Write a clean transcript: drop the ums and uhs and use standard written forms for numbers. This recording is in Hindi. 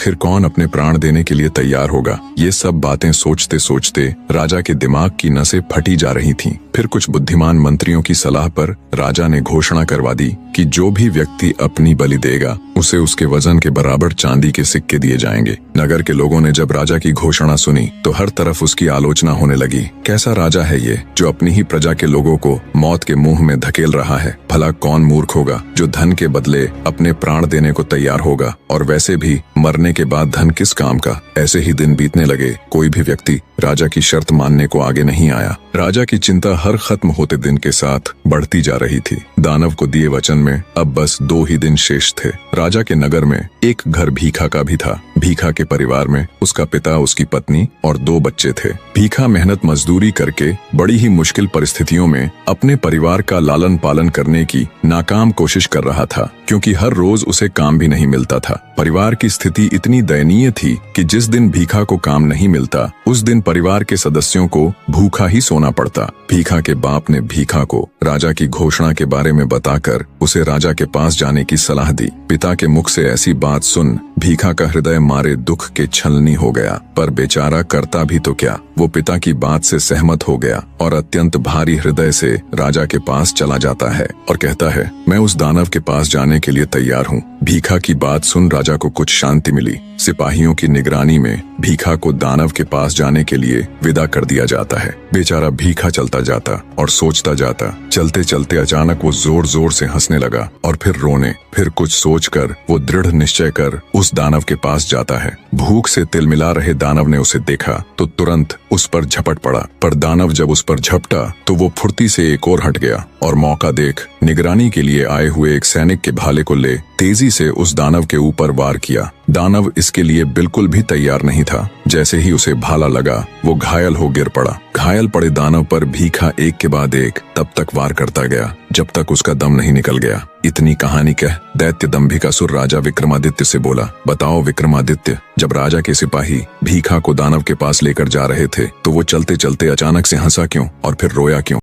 आखिर कौन अपने प्राण देने के लिए तैयार होगा। ये सब बातें सोचते सोचते राजा के दिमाग की नसें फटी जा रही थीं। फिर कुछ बुद्धिमान मंत्रियों की सलाह पर राजा ने घोषणा करवा दी कि जो भी व्यक्ति अपनी बलि देगा उसे उसके वजन के बराबर चांदी के सिक्के दिए जाएंगे। नगर के लोगों ने जब राजा की घोषणा सुनी तो हर तरफ उसकी आलोचना होने लगी। कैसा राजा है ये जो अपनी ही प्रजा के लोगों को मौत के मुंह में धकेल रहा है। भला कौन मूर्ख होगा जो धन के बदले अपने प्राण देने को तैयार होगा, और वैसे भी मरने के बाद धन किस काम का। ऐसे ही दिन बीतने लगे। कोई भी व्यक्ति राजा की शर्त मानने को आगे नहीं आया। राजा की चिंता हर खत्म होते दिन के साथ बढ़ती जा रही थी। दानव को दिए वचन में अब बस 2 ही दिन शेष थे। राजा के नगर में एक घर भीखा का भी था। भीखा के परिवार में उसका पिता, उसकी पत्नी और 2 बच्चे थे। भीखा मेहनत मजदूरी करके बड़ी ही मुश्किल परिस्थितियों में अपने परिवार का लालन पालन करने की नाकाम कोशिश कर रहा था, क्योंकि हर रोज उसे काम भी नहीं मिलता था। परिवार की स्थिति इतनी दयनीय थी कि जिस दिन भीखा को काम नहीं मिलता उस दिन परिवार के सदस्यों को भूखा ही सोना पड़ता। भीखा के बाप ने भीखा को राजा की घोषणा के बारे में बताकर उसे राजा के पास जाने की सलाह दी। पिता के मुख से ऐसी बात सुन भीखा का हृदय मारे दुख के छलनी हो गया, पर बेचारा करता भी तो क्या। वो पिता की बात से सहमत हो गया और अत्यंत भारी हृदय से राजा के पास चला जाता है और कहता है, मैं उस दानव के पास जाने के लिए तैयार हूँ। भीखा की बात सुन राजा को कुछ शांति मिली। सिपाहियों की निगरानी में भीखा को दानव के पास जाने के लिए विदा कर दिया जाता है। बेचारा भीखा चलता जाता और सोचता जाता। चलते चलते अचानक वो जोर जोर से हंसने लगा और फिर रोने। फिर कुछ सोचकर वो दृढ़ निश्चय कर उस दानव के पास जाता है। भूख से तिलमिला रहे दानव ने उसे देखा तो तुरंत उस पर झपट पड़ा, पर दानव जब उस पर झपटा तो वो फुर्ती से एक और हट गया और मौका देख निगरानी के लिए आए हुए एक सैनिक के भाले को ले तेजी से उस दानव के ऊपर वार किया। दानव इसके लिए बिल्कुल भी तैयार नहीं था। जैसे ही उसे भाला लगा वो घायल हो गिर पड़ा। घायल पड़े दानव पर भीखा एक के बाद एक तब तक वार करता गया जब तक उसका दम नहीं निकल गया। इतनी कहानी कह दैत्य दंभिकासुर राजा विक्रमादित्य से बोला, बताओ विक्रमादित्य, जब राजा के सिपाही भीखा को दानव के पास लेकर जा रहे थे तो वो चलते चलते अचानक से हंसा क्यों और फिर रोया क्यों?